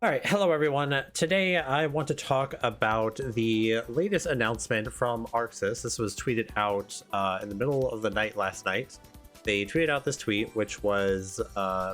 All right, hello everyone. Today I want to talk about the latest announcement from ArcSys. This was tweeted out in the middle of the night last night. They tweeted out this tweet, which was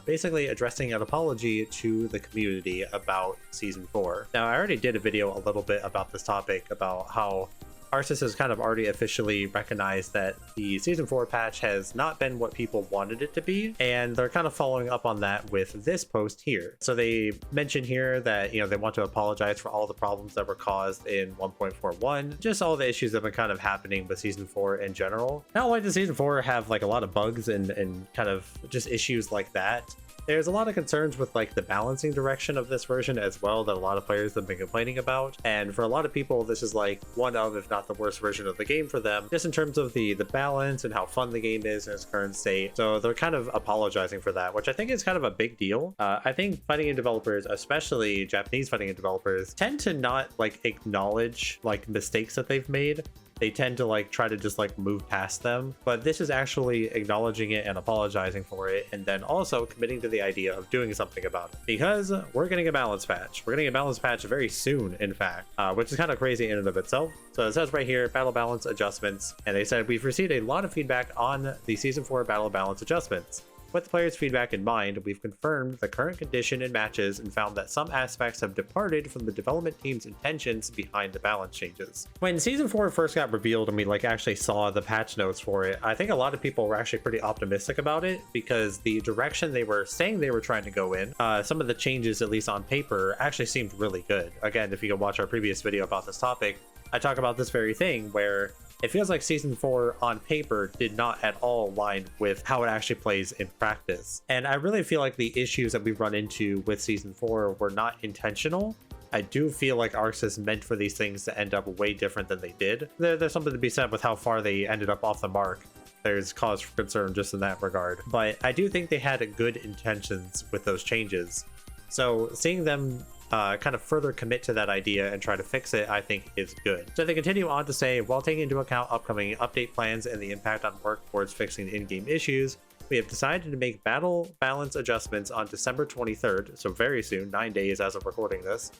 basically addressing an apology to the community about Season 4. Now, I already did a video a little bit about this topic, about how ArcSys has kind of already officially recognized that the Season 4 patch has not been what people wanted it to be, and they're kind of following up on that with this post here. So they mention here that, they want to apologize for all the problems that were caused in 1.41, just all the issues that have been kind of happening with Season 4 in general. Not only does Season 4 have like a lot of bugs and kind of just issues like that, there's a lot of concerns with like the balancing direction of this version as well that a lot of players have been complaining about. And for a lot of people, this is like one of, if not the worst version of the game for them, just in terms of the balance and how fun the game is in its current state. So they're kind of apologizing for that, which I think is kind of a big deal. I think fighting game developers, especially Japanese fighting game developers, tend to not like acknowledge like mistakes that they've made. They tend to like try to just like move past them, but this is actually acknowledging it and apologizing for it, and then also committing to the idea of doing something about it, because we're getting a balance patch. We're getting a balance patch very soon, in fact, which is kind of crazy in and of itself. So it says right here, battle balance adjustments, and they said we've received a lot of feedback on the Season 4 battle balance adjustments. With the players' feedback in mind, we've confirmed the current condition in matches and found that some aspects have departed from the development team's intentions behind the balance changes. When Season 4 first got revealed and we like actually saw the patch notes for it, I think a lot of people were actually pretty optimistic about it, because the direction they were saying they were trying to go in, some of the changes, at least on paper, actually seemed really good. Again, if you go watch our previous video about this topic, I talk about this very thing where it feels like Season 4 on paper did not at all align with how it actually plays in practice. And I really feel like the issues that we've run into with Season 4 were not intentional. I do feel like ArcSys meant for these things to end up way different than they did. There's something to be said with how far they ended up off the mark. There's cause for concern just in that regard. But I do think they had good intentions with those changes. So seeing them kind of further commit to that idea and try to fix it, I think is good. So they continue on to say, while taking into account upcoming update plans and the impact on work towards fixing in-game issues, we have decided to make battle balance adjustments on December 23rd, so very soon, 9 days as of recording this,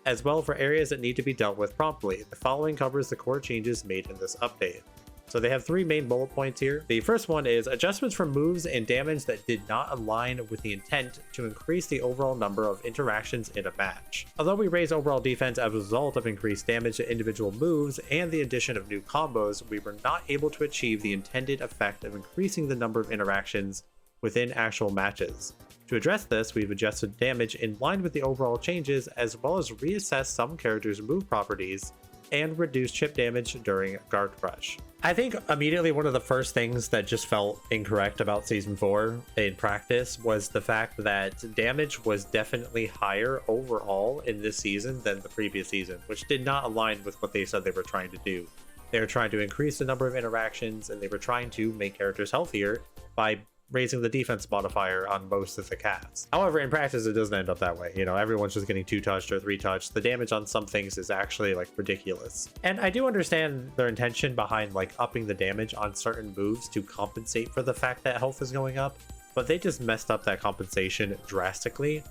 as well for areas that need to be dealt with promptly. The following covers the core changes made in this update. So they have three main bullet points here. The first one is adjustments for moves and damage that did not align with the intent to increase the overall number of interactions in a match. Although we raise overall defense as a result of increased damage to individual moves and the addition of new combos, we were not able to achieve the intended effect of increasing the number of interactions within actual matches. To address this, we've adjusted damage in line with the overall changes, as well as reassessed some characters' move properties and reduce chip damage during guard crush. I think immediately one of the first things that just felt incorrect about Season 4 in practice was the fact that damage was definitely higher overall in this season than the previous season, which did not align with what they said they were trying to do. They were trying to increase the number of interactions, and they were trying to make characters healthier by raising the defense modifier on most of the casts. However, in practice, it doesn't end up that way. Everyone's just getting 2-touched or 3-touched. The damage on some things is actually like ridiculous. And I do understand their intention behind like upping the damage on certain moves to compensate for the fact that health is going up, but they just messed up that compensation drastically.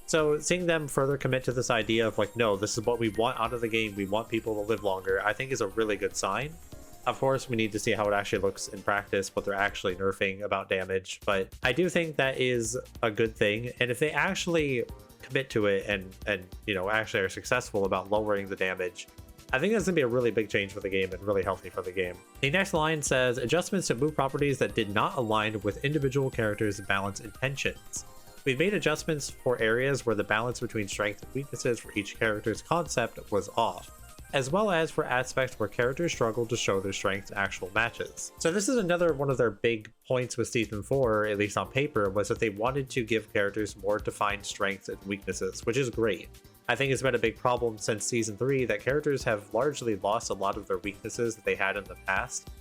So seeing them further commit to this idea of like, no, this is what we want out of the game, we want people to live longer, I think is a really good sign. Of course, we need to see how it actually looks in practice, what they're actually nerfing about damage, but I do think that is a good thing. And if they actually commit to it and actually are successful about lowering the damage, I think that's gonna be a really big change for the game and really healthy for the game. The next line says adjustments to move properties that did not align with individual characters' balance intentions. We've made adjustments for areas where the balance between strengths and weaknesses for each character's concept was off, as well as for aspects where characters struggle to show their strengths in actual matches. So this is another one of their big points with Season 4, at least on paper, was that they wanted to give characters more defined strengths and weaknesses, which is great. I think it's been a big problem since Season 3 that characters have largely lost a lot of their weaknesses that they had in the past.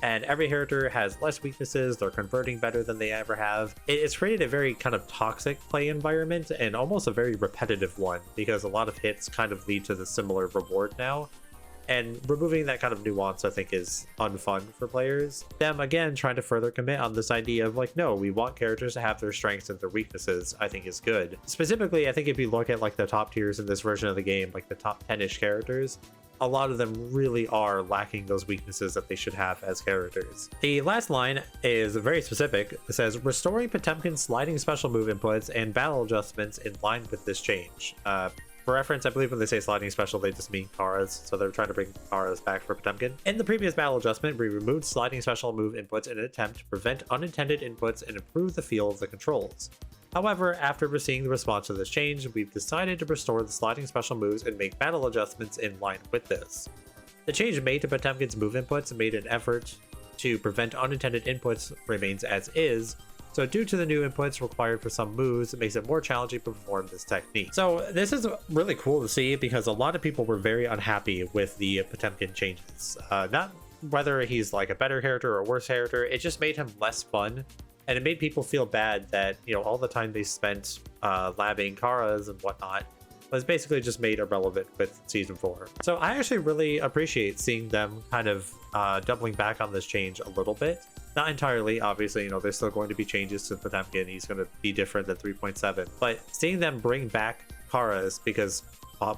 And every character has less weaknesses, they're converting better than they ever have. It's created a very kind of toxic play environment and almost a very repetitive one, because a lot of hits kind of lead to the similar reward now. And removing that kind of nuance, I think, is unfun for players. Them, again, trying to further commit on this idea of like, no, we want characters to have their strengths and their weaknesses, I think is good. Specifically, I think if you look at like the top tiers in this version of the game, like the top 10-ish characters, a lot of them really are lacking those weaknesses that they should have as characters. The last line is very specific. It says, restoring Potemkin's sliding special move inputs and battle adjustments in line with this change. For reference, I believe when they say sliding special, they just mean Kara's, so they're trying to bring Kara's back for Potemkin. In the previous battle adjustment, we removed sliding special move inputs in an attempt to prevent unintended inputs and improve the feel of the controls. However, after seeing the response to this change, we've decided to restore the sliding special moves and make battle adjustments in line with this. The change made to Potemkin's move inputs made an effort to prevent unintended inputs remains as is, so due to the new inputs required for some moves, it makes it more challenging to perform this technique. So this is really cool to see because a lot of people were very unhappy with the Potemkin changes. Not whether he's like a better character or a worse character, it just made him less fun. And it made people feel bad that, you know, all the time they spent labbing Kara's and whatnot was basically just made irrelevant with Season 4. So I actually really appreciate seeing them kind of doubling back on this change a little bit. Not entirely, obviously, you know, there's still going to be changes to Potemkin. He's going to be different than 3.7. But seeing them bring back Kara's, because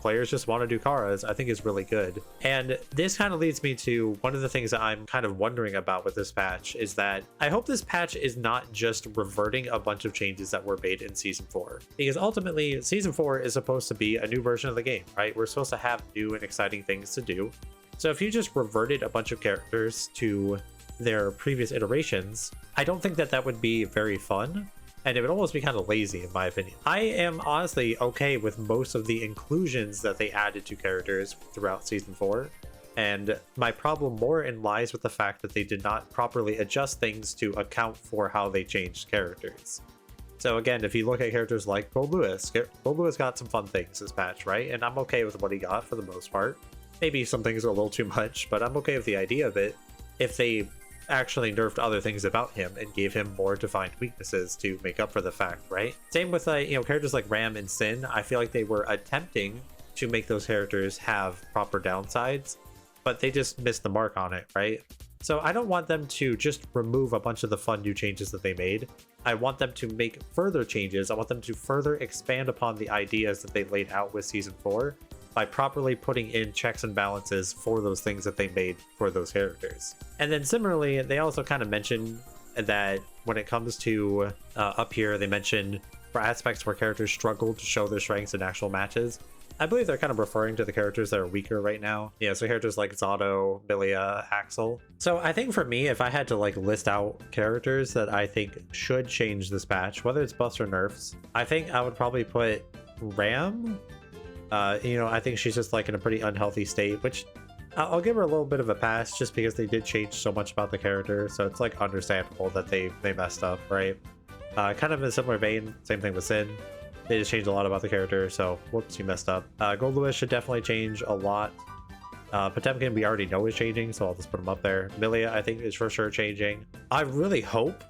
players just want to do Kara's, I think is really good. And this kind of leads me to one of the things that I'm kind of wondering about with this patch is that I hope this patch is not just reverting a bunch of changes that were made in Season 4. Because ultimately, Season 4 is supposed to be a new version of the game, right? We're supposed to have new and exciting things to do. So if you just reverted a bunch of characters to their previous iterations, I don't think that that would be very fun, and it would almost be kind of lazy in my opinion. I am honestly okay with most of the inclusions that they added to characters throughout Season 4, and my problem more lies with the fact that they did not properly adjust things to account for how they changed characters. So again, if you look at characters like Gold Lewis got some fun things this patch, right? And I'm okay with what he got for the most part. Maybe some things are a little too much, but I'm okay with the idea of it if they actually nerfed other things about him and gave him more defined weaknesses to make up for the fact, right? Same with you know, characters like Ram and Sin. I feel like they were attempting to make those characters have proper downsides, but they just missed the mark on it, right? So I don't want them to just remove a bunch of the fun new changes that they made. I want them to make further changes. I want them to further expand upon the ideas that they laid out with Season 4 by properly putting in checks and balances for those things that they made for those characters. And then similarly, they also kind of mentioned that when it comes to up here, they mentioned for aspects where characters struggle to show their strengths in actual matches. I believe they're kind of referring to the characters that are weaker right now. Yeah, so characters like Zato, Milia, Axel. So I think for me, if I had to like list out characters that I think should change this patch, whether it's buffs or nerfs, I think I would probably put Ram. You know, I think she's just like in a pretty unhealthy state, which I'll give her a little bit of a pass just because they did change so much about the character. So it's like understandable that they messed up, right? Kind of in a similar vein, same thing with Sin. They just changed a lot about the character, so whoops, you messed up. Gold Lewis should definitely change a lot. Potemkin we already know is changing, so I'll just put him up there. Milia I think is for sure changing. I really hope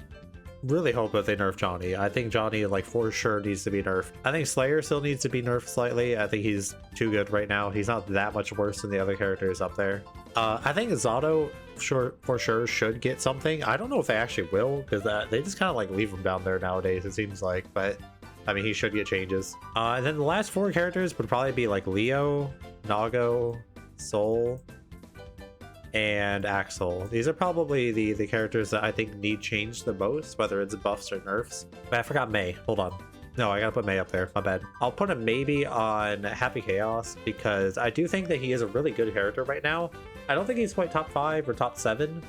that they nerf Johnny. I think Johnny like for sure needs to be nerfed. I think Slayer still needs to be nerfed slightly. I think he's too good right now. He's not that much worse than the other characters up there. I think Zato for sure should get something. I don't know if they actually will, because they just kind of like leave him down there nowadays, it seems like, but I mean, he should get changes. And then the last four characters would probably be like Leo, Nago, Soul, and Axel. These are probably the characters that I think need change the most, whether it's buffs or nerfs. But I forgot May. Hold on. No, I gotta put May up there. My bad. I'll put him maybe on Happy Chaos because I do think that he is a really good character right now. I don't think he's quite top 5 or top 7,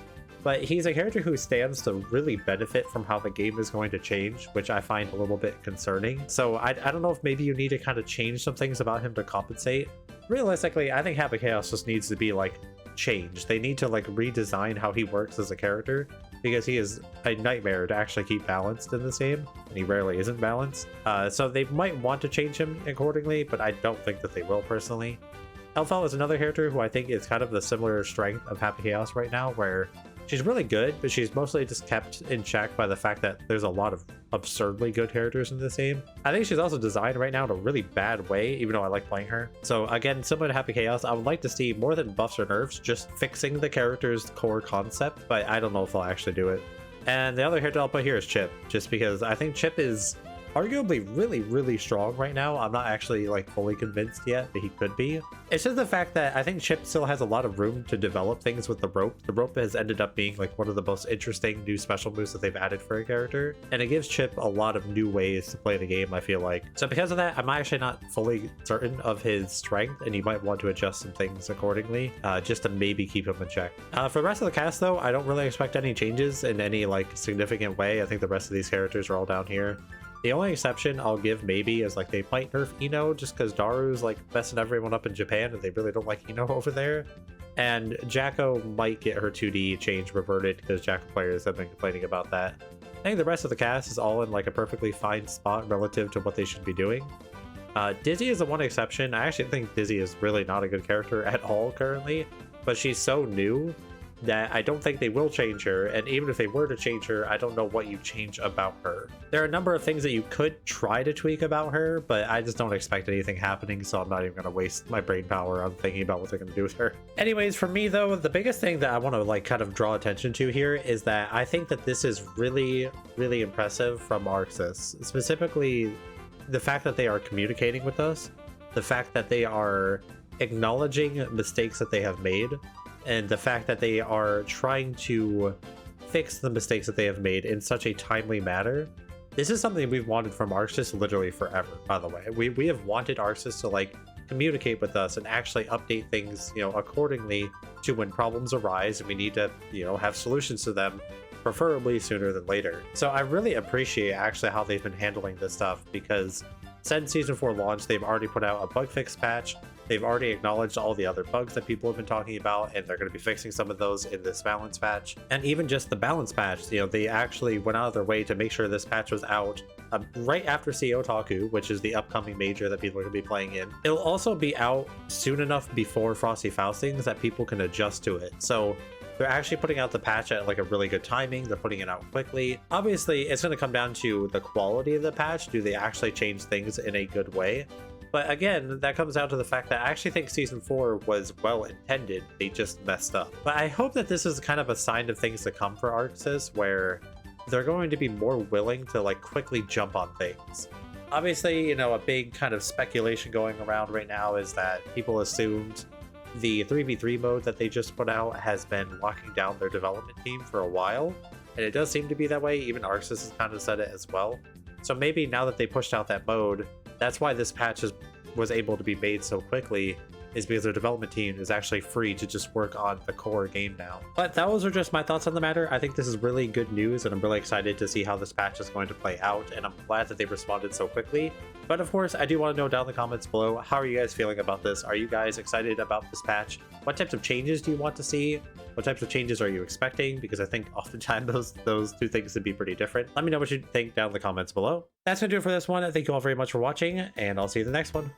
but he's a character who stands to really benefit from how the game is going to change, which I find a little bit concerning. So I don't know if maybe you need to kind of change some things about him to compensate. Realistically, I think Happy Chaos just needs to be like changed. They need to like redesign how he works as a character because he is a nightmare to actually keep balanced in this game, and he rarely isn't balanced. So they might want to change him accordingly, but I don't think that they will personally. Elfel is another character who I think is kind of the similar strength of Happy Chaos right now, where She's really good, but she's mostly just kept in check by the fact that there's a lot of absurdly good characters in this game. I think she's also designed right now in a really bad way, even though I like playing her. So again, similar to Happy Chaos, I would like to see more than buffs or nerfs, just fixing the character's core concept, but I don't know if they'll actually do it. And the other character I'll put here is Chip, just because I think Chip is arguably really strong right now. I'm not actually like fully convinced yet that he could be. It's just the fact that I think Chip still has a lot of room to develop things with the rope. The rope has ended up being like one of the most interesting new special moves that they've added for a character, and it gives Chip a lot of new ways to play the game, I feel like. So because of that, I'm actually not fully certain of his strength, and you might want to adjust some things accordingly, just to maybe keep him in check. For the rest of the cast though, I don't really expect any changes in any like significant way. I think the rest of these characters are all down here. The only exception I'll give maybe is like they might nerf Ino, just because Daru's like messing everyone up in Japan and they really don't like Ino over there. And Jacko might get her 2D change reverted because Jacko players have been complaining about that. I think the rest of the cast is all in like a perfectly fine spot relative to what they should be doing. Dizzy is the one exception. I actually think Dizzy is really not a good character at all currently, but she's so new that I don't think they will change her, and even if they were to change her, I don't know what you change about her. There are a number of things that you could try to tweak about her, but I just don't expect anything happening, so I'm not even going to waste my brain power on thinking about what they're going to do with her. Anyways, for me though, the biggest thing that I want to like kind of draw attention to here is that I think that this is really impressive from ArcSys. Specifically, the fact that they are communicating with us, the fact that they are acknowledging mistakes that they have made, and the fact that they are trying to fix the mistakes that they have made in such a timely manner. This is something we've wanted from ArcSys literally forever, by the way. We have wanted ArcSys to like communicate with us and actually update things, accordingly to when problems arise and we need to, have solutions to them, preferably sooner than later. So I really appreciate actually how they've been handling this stuff, because since Season 4 launch, they've already put out a bug fix patch. They've already acknowledged all the other bugs that people have been talking about, and they're going to be fixing some of those in this balance patch. And even just the balance patch, they actually went out of their way to make sure this patch was out right after Sea Otaku, which is the upcoming major that people are going to be playing in. It'll also be out soon enough before Frosty Faustings that people can adjust to it. So they're actually putting out the patch at like a really good timing. They're putting it out quickly. Obviously, it's going to come down to the quality of the patch. Do they actually change things in a good way? But again, that comes down to the fact that I actually think Season 4 was well intended. They just messed up. But I hope that this is kind of a sign of things to come for ArcSys, where they're going to be more willing to like quickly jump on things. Obviously, a big kind of speculation going around right now is that people assumed the 3v3 mode that they just put out has been locking down their development team for a while. And it does seem to be that way. Even ArcSys has kind of said it as well. So maybe now that they pushed out that mode, that's why this patch was able to be made so quickly, is because their development team is actually free to just work on the core game now. But those are just my thoughts on the matter. I think this is really good news, and I'm really excited to see how this patch is going to play out, and I'm glad that they responded so quickly. But of course, I do want to know down in the comments below, how are you guys feeling about this? Are you guys excited about this patch? What types of changes do you want to see? What types of changes are you expecting? Because I think oftentimes those two things would be pretty different. Let me know what you think down in the comments below. That's going to do it for this one. Thank you all very much for watching, and I'll see you in the next one.